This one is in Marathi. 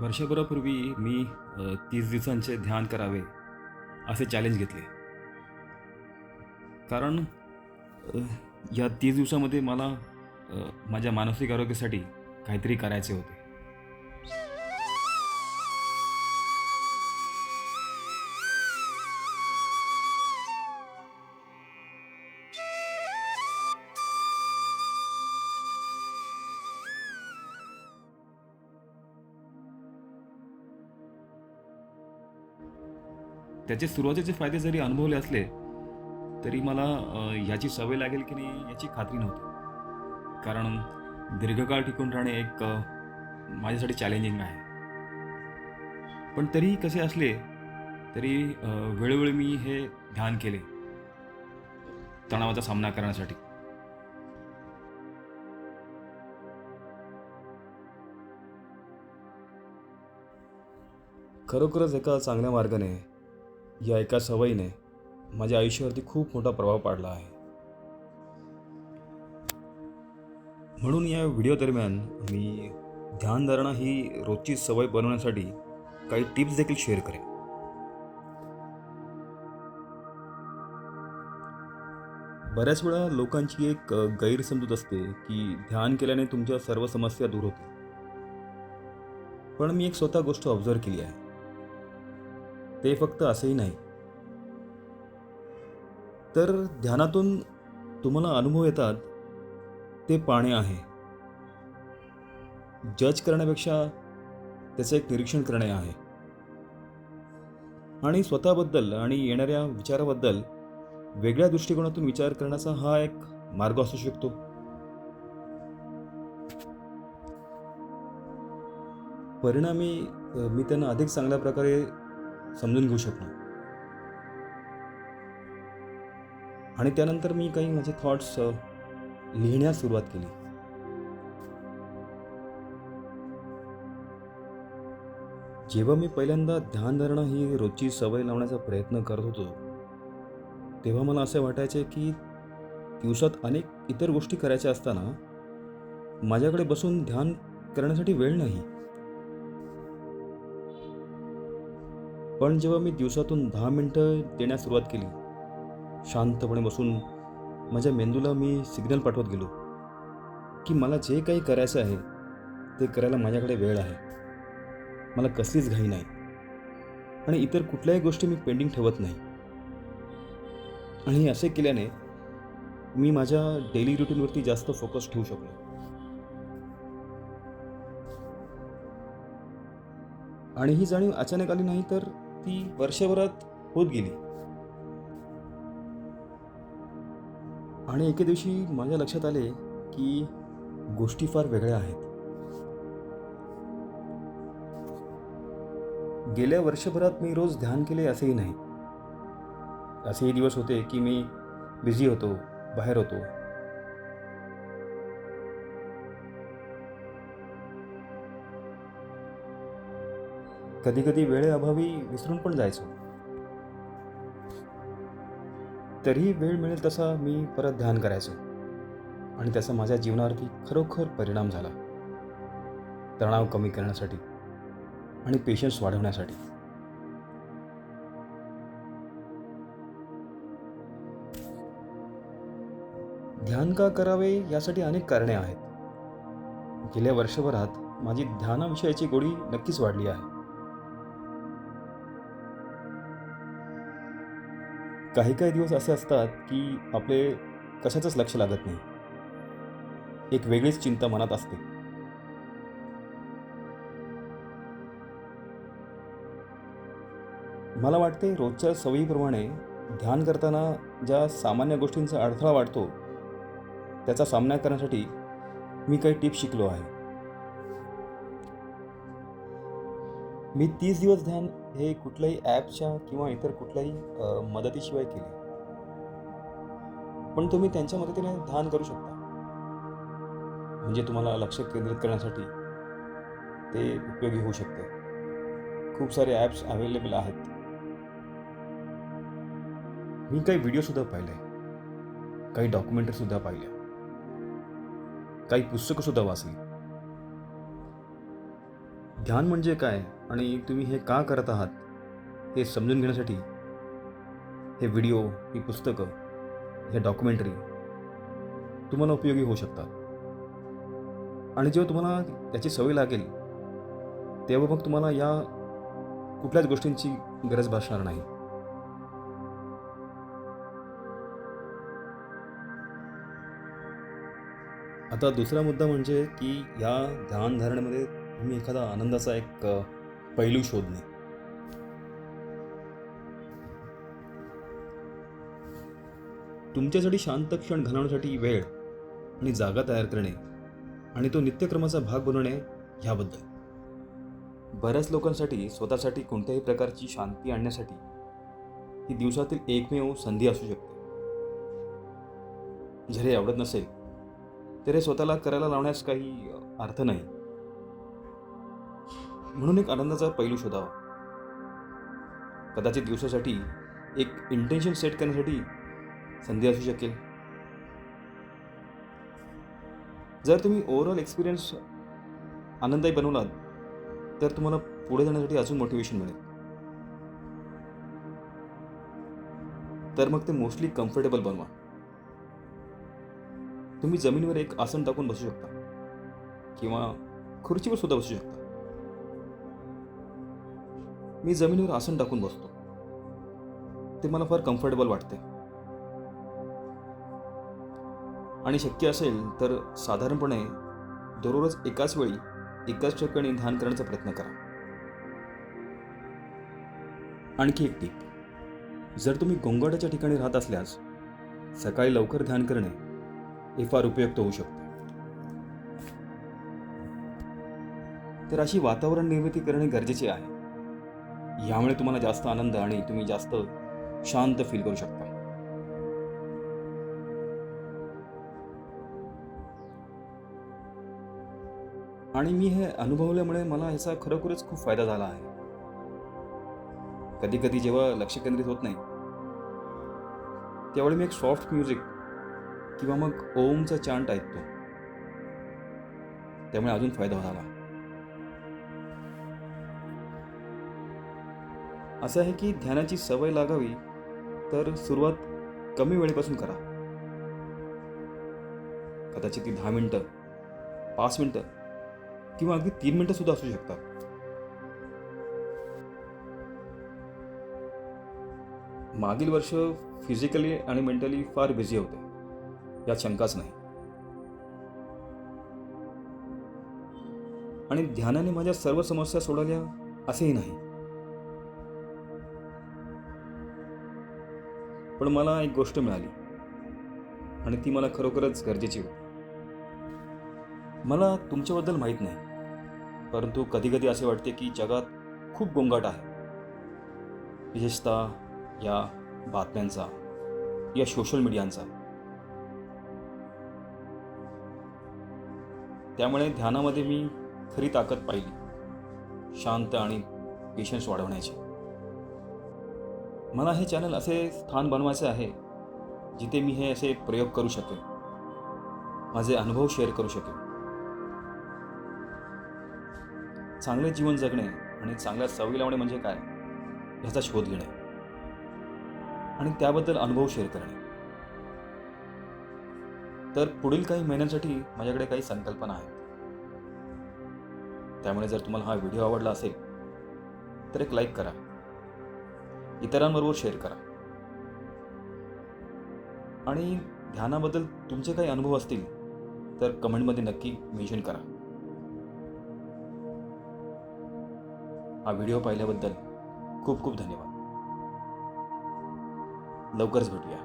वर्षभरापूर्वी मी 30 दिवसांचे ध्यान करावे असे चॅलेंज घेतले. कारण अ, या 30 दिवसामध्ये मला माझ्या मानसिक आरोग्यासाठी काहीतरी करायचे होते. त्याचे सुरुवातीचे फायदे जरी अनुभवले असले, तरी मला याची सवय लागेल की नाही याची खात्री नव्हती. कारण दीर्घकाळ टिकून राहणे एक माझ्यासाठी चॅलेंजिंग आहे. पण तरीही कसे असले तरी वेळोवेळी मी हे ध्यान केले तणावाचा सामना करण्यासाठी. खरोखरच एका चांगल्या मार्गाने, या एका सवयीने माझ्या आयुष्यावरती खूप मोठा प्रभाव पाडला आहे. म्हणून या व्हिडिओ दरम्यान मी ध्यानधारणा ही रोजची सवय बनवण्यासाठी काही टिप्स देखील शेअर करेन. बऱ्याच वेळा लोकांची एक गैरसमजूत असते की ध्यान केल्याने तुमच्या सर्व समस्या दूर होतील. पण मी एक स्वतः गोष्ट ऑब्झर्व केली आहे. ते फक्त असेही नाही, तर ध्यानातून तुम्हाला अनुभव येतात ते पाहणे आहे. जज करण्यापेक्षा त्याचं एक निरीक्षण करणे आहे. आणि स्वतःबद्दल आणि येणाऱ्या विचाराबद्दल वेगळ्या दृष्टिकोनातून विचार करण्याचा हा एक मार्ग असू शकतो. परिणामी मी त्यांना अधिक चांगल्या प्रकारे समजून घेऊ शकलो. आणि त्यानंतर मी काही माझे थॉट्स लिहिण्यास सुरुवात केली. जेव्हा मी पहिल्यांदा ध्यानधारणा ही रोजची सवय लावण्याचा प्रयत्न करत होतो, तेव्हा मला असे वाटायचे की दिवसात अनेक इतर गोष्टी करायच्या असताना माझ्याकडे बसून ध्यान करण्यासाठी वेळ नाही. पण जेव्हा मी दिवसातून 10 मिनिटं देण्यास सुरुवात केली, शांतपणे बसून माझ्या मेंदूला मी सिग्नल पाठवत गेलो की मला जे काही करायचं आहे ते करायला माझ्याकडे वेळ आहे. मला कसलीच घाई नाही आणि इतर कुठल्याही गोष्टी मी पेंडिंग ठेवत नाही. आणि असे केल्याने मी माझ्या डेली रुटीनवरती जास्त फोकस ठेवू शकलो. आणि ही जाणीव अचानक आली नाही, तर ती वर्षभरात होत गेली. आणि एके दिवशी माझ्या लक्षात आले की गोष्टी फार वेगळ्या आहेत. गेल्या वर्षभरात मी रोज ध्यान केले असेही नाही. असेही दिवस होते की मी बिझी होतो, बाहेर होतो. कधी-कधी वेळेअभावी विसरून पण जायचो. तरीही वेळ मिळेल तसा मी परत ध्यान करायचो. आणि त्याचा माझ्या जीवनावरती खरोखर परिणाम झाला. तणाव कमी करण्यासाठी आणि पेशन्स वाढवण्यासाठी. ध्यान का करावे यासाठी अनेक कारणे आहेत. गेल्या वर्षभरात माझी ध्यानाविषयीची गोडी नक्कीच वाढली आहे. काही काही दिवस असे असतात की आपले कशाचंच लक्ष लागत नाही. एक वेगळीच चिंता मनात असते. मला वाटते रोजच्या सवयीप्रमाणे ध्यान करताना ज्या सामान्य गोष्टींचा अडथळा वाटतो, त्याचा सामना करण्यासाठी मी काही टिप्स शिकलो आहे. मी 30 दिवस ध्यान हे कुठल्याही ॲपच्या किंवा इतर कुठल्याही मदतीशिवाय केले. पण तुम्ही त्यांच्या मदतीने ध्यान करू शकता. म्हणजे तुम्हाला लक्ष केंद्रित करण्यासाठी ते उपयोगी होऊ शकते. खूप सारे ॲप्स अवेलेबल आहेत. मी काही व्हिडिओसुद्धा पाहिले, काही डॉक्युमेंटरीसुद्धा पाहिल्या, काही पुस्तकंसुद्धा वाचली. ध्यान म्हणजे काय आणि तुम्ही हे का करत आहात हे समजून घेण्यासाठी हे व्हिडिओ, ही पुस्तकं, हे डॉक्युमेंटरी तुम्हाला उपयोगी होऊ शकतात. आणि जेव्हा तुम्हाला त्याची सवय लागेल तेव्हा मग तुम्हाला या कुठल्याच गोष्टींची गरज भासणार नाही. आता दुसरा मुद्दा म्हणजे की या ध्यानधारणेमध्ये तुम्ही एखादा आनंदाचा एक पैलू शोधणे. तुमच्यासाठी शांत क्षण घालवण्यासाठी वेळ आणि जागा तयार करणे आणि तो नित्यक्रमाचा भाग बनवणे ह्याबद्दल. बऱ्याच लोकांसाठी स्वतःसाठी कोणत्याही प्रकारची शांती आणण्यासाठी ही दिवसातील एकमेव संधी असू शकते. जर हे आवडत नसेल तर हे स्वतःला करायला लावण्यास काही अर्थ नाही. म्हणून एक आनंदाचा पैलू शोधावा. कदाचित दिवसासाठी एक इंटेन्शन सेट करण्यासाठी संधी असू शकेल. जर तुम्ही ओव्हरऑल एक्सपिरियन्स आनंददायी बनवलात तर तुम्हाला पुढे जाण्यासाठी अजून मोटिवेशन मिळेल. तर मग ते मोस्टली कम्फर्टेबल बनवा. तुम्ही जमिनीवर एक आसन टाकून बसू शकता किंवा खुर्चीवर सुद्धा बसू शकता. मी जमिनीवर आसन टाकून बसतो. ते मला फार कम्फर्टेबल वाटते. आणि शक्य असेल तर साधारणपणे दररोज एकाच वेळी एकाच ठिकाणी ध्यान करण्याचा प्रयत्न करा. आणखी एक टीप, जर तुम्ही गोंगाटाच्या ठिकाणी राहत असल्यास सकाळी लवकर ध्यान करणे हे फार उपयुक्त होऊ शकते. तर अशी वातावरण निर्मिती करणे गरजेचे आहे. यामुळे तुम्हाला जास्त आनंद आणि तुम्ही जास्त शांत फील करू शकता. आणि मी हे अनुभवल्यामुळे मला याचा खरोखरच खूप फायदा झाला आहे. कधी कधी जेव्हा लक्ष केंद्रित होत नाही त्यावेळी मी एक सॉफ्ट म्युझिक किंवा मग ओमचा चांट ऐकतो. त्यामुळे अजून फायदा झाला. असं आहे की ध्यानाची सवय लागावी तर सुरुवात कमी वेळेपासून करा. कदाचित ती 10 मिनिटं, 5 मिनिटं किंवा अगदी 3 मिनिटं सुद्धा असू शकतात. मागील वर्ष फिजिकली आणि मेंटली फार बिझी होते, यात शंकाच नाही. आणि ध्यानाने माझ्या सर्व समस्या सोडवल्या असेही नाही. पण मला एक गोष्ट मिळाली आणि ती मला खरोखरच गरजेची होती. मला तुमच्याबद्दल माहीत नाही, परंतु कधी कधी असे वाटते की जगात खूप गोंगाट आहे. विशेषतः या बातम्यांचा, या सोशल मीडियाचा. त्यामुळे ध्यानामध्ये मी खरी ताकद पाहिली, शांत आणि पेशन्स वाढवण्याची. मला हे चॅनल असे स्थान बनवायचे आहे जिथे मी हे असे प्रयोग करू शकेन, माझे अनुभव शेअर करू शकेन. चांगले जीवन जगणे आणि चांगल्या सवयी लावणे म्हणजे काय ह्याचा शोध घेणे आणि त्याबद्दल अनुभव शेअर करणे. तर पुढील काही महिन्यांसाठी माझ्याकडे काही संकल्पना आहेत. त्यामुळे जर तुम्हाला हा व्हिडिओ आवडला असेल तर एक लाईक करा, इतरांबरोबर शेअर करा आणि ध्यानाबद्दल तुमचे काही अनुभव असतील तर कमेंटमध्ये नक्की मेन्शन करा. हा व्हिडिओ पाहिल्याबद्दल खूप खूप धन्यवाद. लवकरच भेटूया.